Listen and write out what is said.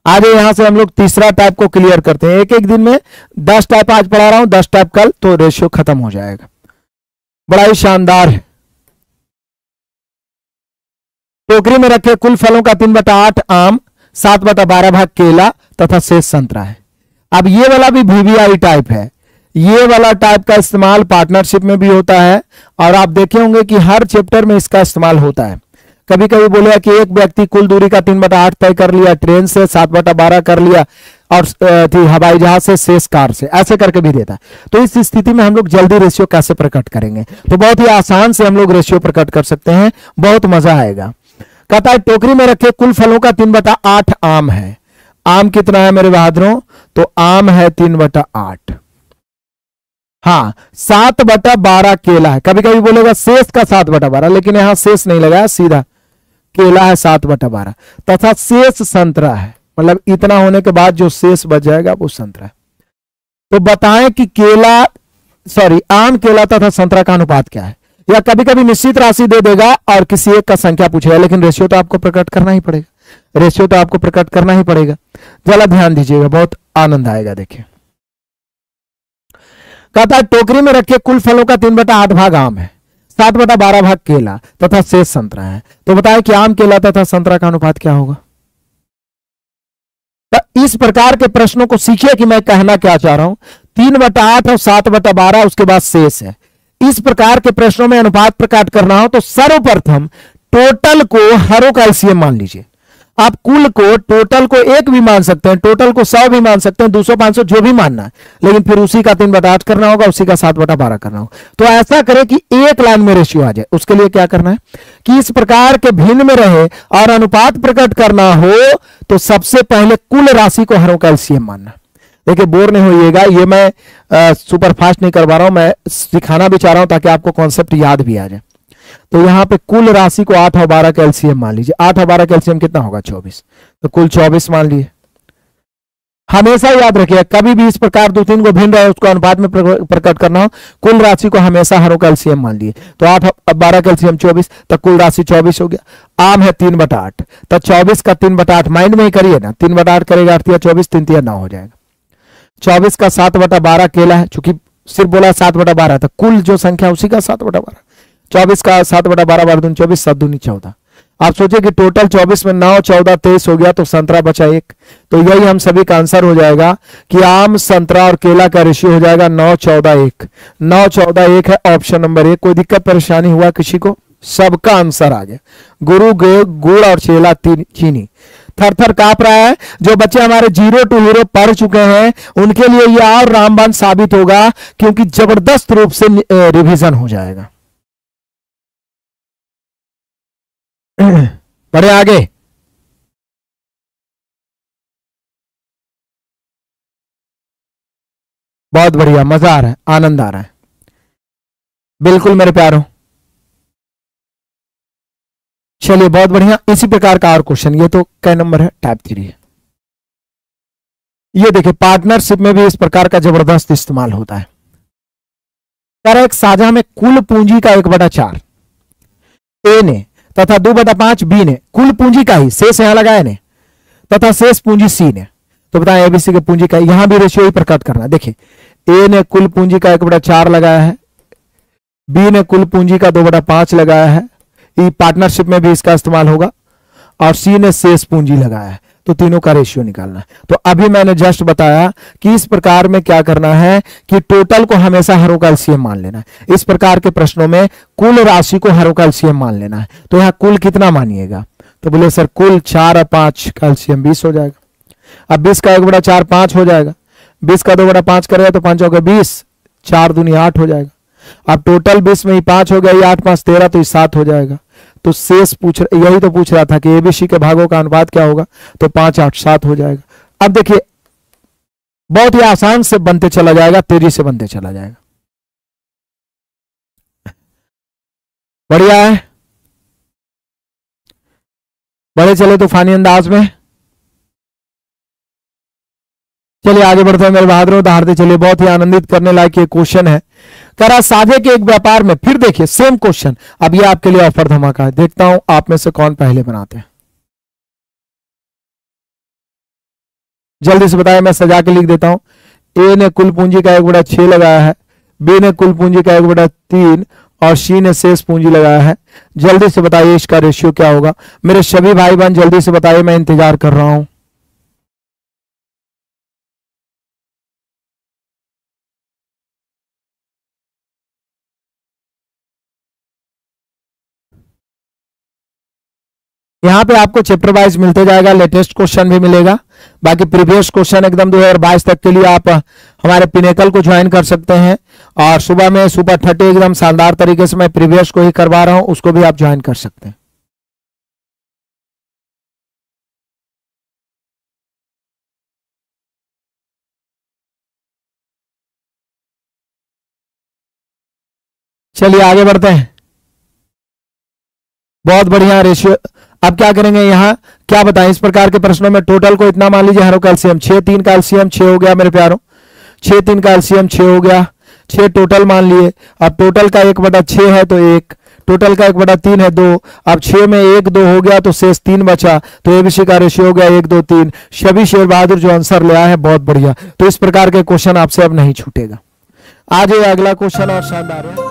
आज यहां से हम लोग तीसरा टाइप को क्लियर करते हैं। एक एक दिन में 10 टाइप आज पढ़ा रहा हूं, 10 टाइप कल, तो रेशियो खत्म हो जाएगा। बड़ा ही शानदार है। टोकरी में रखे कुल फलों का 3/8 आम, 7/12 भाग केला तथा शेष संतरा है। अब ये वाला भी VVI टाइप है। ये वाला टाइप का इस्तेमाल पार्टनरशिप में भी होता है और आप देखे होंगे कि हर चैप्टर में इसका इस्तेमाल होता है। कभी कभी बोलेगा कि एक व्यक्ति कुल दूरी का 3/8 तय कर लिया, ट्रेन से 7/12 कर लिया और हवाई जहाज से, शेष कार से, ऐसे करके भी देता है। तो इस स्थिति में हम लोग जल्दी रेशियो कैसे प्रकट करेंगे? तो बहुत ही आसान से हम लोग रेशियो प्रकट कर सकते हैं, बहुत मजा आएगा। कहता है टोकरी में रखे कुल फलों का 3/8 आम है। आम कितना है मेरे बहादुरों? तो आम है 3/8। हाँ, 7/12 केला है। कभी कभी बोलेगा शेष का 7/12, लेकिन यहां शेष नहीं लगाया, सीधा केला है 7/12 तथा शेष संतरा है, मतलब इतना होने के बाद जो शेष बच जाएगा वो संतरा है। तो बताएं कि आम, केला तथा संतरा का अनुपात क्या है? या कभी कभी निश्चित राशि दे देगा और किसी एक का संख्या पूछेगा, लेकिन रेशियो तो आपको प्रकट करना ही पड़ेगा। रेशियो तो आपको प्रकट करना ही पड़ेगा। जरा ध्यान दीजिएगा, बहुत आनंद आएगा। देखिए, कहता है टोकरी में रखे कुल फलों का 3/8 भाग आम है, 7/12 भाग केला तथा शेष संतरा है। तो बताएं कि आम, केला तथा संतरा का अनुपात क्या होगा? तो इस प्रकार के प्रश्नों को सीखिए कि मैं कहना क्या चाह रहा हूं। 3/8 और 7/12, उसके बाद शेष है। इस प्रकार के प्रश्नों में अनुपात प्रकट करना हो तो सर्वप्रथम टोटल को हरों का एलसीएम मान लीजिए। आप कुल को, टोटल को 1 भी मान सकते हैं, टोटल को 100 भी मान सकते हैं, 200, 500 जो भी मानना है, लेकिन फिर उसी का 3/8 करना होगा, उसी का 7/12 करना होगा। तो ऐसा करें कि एक लाइन में रेशियो आ जाए। उसके लिए क्या करना है कि इस प्रकार के भिन्न में रहे और अनुपात प्रकट करना हो तो सबसे पहले कुल राशि को हरों का एलसीएम मानना। देखिए, बोर नहीं होइएगा, ये मैं सुपर फास्ट नहीं करवा रहा हूं, मैं सिखाना भी चाह रहा हूं ताकि आपको कॉन्सेप्ट याद भी आ जाए। तो यहां पे कुल राशि को 8 और 12 का एलसीएम मान लीजिए। 8 और 12 का एलसीएम कितना होगा? 24। तो कुल 24 मान लिए। हमेशा याद रखिए, कभी भी इस प्रकार 2-3 को भिन्न रहे उसको अनुपात में प्रकट करना हो, कुल राशि को हमेशा हरों का एलसीएम मान लिए। तो 8 और 12 का एलसीएम 24, तो कुल राशि 24 हो गया। आम है 3/8, तो 24 का 3/8 माइंड में ही करिए ना, 3/8 करेगा 8 या 24, 3 9 हो जाएगा। 24 का 7/12 केला है, चूंकि सिर्फ बोला 7/12, तो कुल जो संख्या उसी का 7/12। 24 का 7/12 बार 24, 7 दूनी 14। आप सोचिए कि टोटल 24 में 9, 14, 23 हो गया, तो संतरा बचा 1। तो यही हम सभी का आंसर हो जाएगा कि आम, संतरा और केला का रेशियो हो जाएगा 9, 14, 1। 9, 14, 1 है ऑप्शन नंबर 1। कोई दिक्कत परेशानी हुआ किसी को? सबका आंसर आ गया। गुरु, गुड़ और चेला चीनी थर थर कांप रहा है। जो बच्चे हमारे 0 to हीरो पढ़ चुके हैं उनके लिए यह और रामबाण साबित होगा, क्योंकि जबरदस्त रूप से रिवीजन हो जाएगा। बढ़े आगे। बहुत बढ़िया, मजा आ रहा है, आनंद आ रहा है। बिल्कुल मेरे प्यारों, चलिए बहुत बढ़िया। इसी प्रकार का और क्वेश्चन, ये तो क्या नंबर है? टाइप 3 है। ये देखिए, पार्टनरशिप में भी इस प्रकार का जबरदस्त इस्तेमाल होता है। पर एक साझा में कुल पूंजी का 1/4 ए ने तथा 2/5 बी ने, कुल पूंजी का ही शेष यहां लगाया ने, तथा शेष पूंजी सी ने। तो बताएं एबीसी के पूंजी का, यहां भी रेशियो ही प्रकट करना। देखिए, ए ने कुल पूंजी का 1/4 लगाया है, बी ने कुल पूंजी का 2/5 लगाया है, पार्टनरशिप में भी इसका इस्तेमाल होगा, और सी ने शेष पूंजी लगाया है। तो तीनों का रेशियो निकालना है। तो अभी मैंने जस्ट बताया कि इस प्रकार में क्या करना है कि टोटल को हमेशा हरों का एलसीएम मान लेना है। इस प्रकार के प्रश्नों में कुल राशि को हरों का एलसीएम मान लेना है। तो यहां कुल कितना मानिएगा? तो बोले सर कुल 4 और 5 का एलसीएम 20 हो जाएगा। अब 20 का 1/4 5 हो जाएगा, 20 का 2/5 करेगा तो 5 हो गया 20, 4 दूनी 8 हो जाएगा। अब टोटल 20 में ही 5 हो गया, ये 8 5 13, तो ये 7 हो जाएगा। तो शेष यही तो पूछ रहा था कि एबीसी के भागों का अनुपात क्या होगा? तो 5 8 7 हो जाएगा। अब देखिए, बहुत ही आसान से बनते चला जाएगा, तेजी से बनते चला जाएगा। बढ़िया है, बढ़े चले तूफानी अंदाज में। चलिए आगे बढ़ते हैं मेरे बहादुरों, उदाहरण चलिए। बहुत ही आनंदित करने लायक ये क्वेश्चन है। करा साझे के एक व्यापार में, फिर देखिए सेम क्वेश्चन। अब ये आपके लिए ऑफर धमाका है, देखता हूं आप में से कौन पहले बनाते हैं। जल्दी से बताएं, मैं सजा के लिख देता हूं। ए ने कुल पूंजी का 1/6 लगाया है, बी ने कुल पूंजी का 1/3 और सी ने शेष पूंजी लगाया है। जल्दी से बताइए इसका रेशियो क्या होगा। मेरे सभी भाई बहन जल्दी से बताइए, मैं इंतजार कर रहा हूं। यहाँ पे आपको चैप्टर वाइज मिलते जाएगा, लेटेस्ट क्वेश्चन भी मिलेगा। बाकी प्रीवियस क्वेश्चन एकदम 2022 तक के लिए आप हमारे पिनेकल को ज्वाइन कर सकते हैं। और सुबह में सुपर 30 एकदम शानदार तरीके से मैं प्रीवियस को ही करवा रहा हूं, उसको भी आप ज्वाइन कर सकते हैं। चलिए आगे बढ़ते हैं। बहुत बढ़िया रेशियो। अब क्या करेंगे, यहाँ क्या बताएं, इस प्रकार के प्रश्नों में टोटल को इतना मान लीजिए, हरो कैल्शियम 6 3 का एलसीएम 6 हो गया मेरे प्यारों, 6 3 का एलसीएम 6 हो गया, 6 टोटल मान लिए। अब टोटल का 1/6 है तो 1, टोटल का 1/3 है 2। अब 6 में 1 2 हो गया तो शेष 3 बचा, तो एबीसी का रेशियो हो गया 1 2 3। सभी शेर बहादुर जो आंसर ले आए हैं, बहुत बढ़िया। तो इस प्रकार के क्वेश्चन आपसे अब नहीं छूटेगा। आज अगला क्वेश्चन और शानदार है।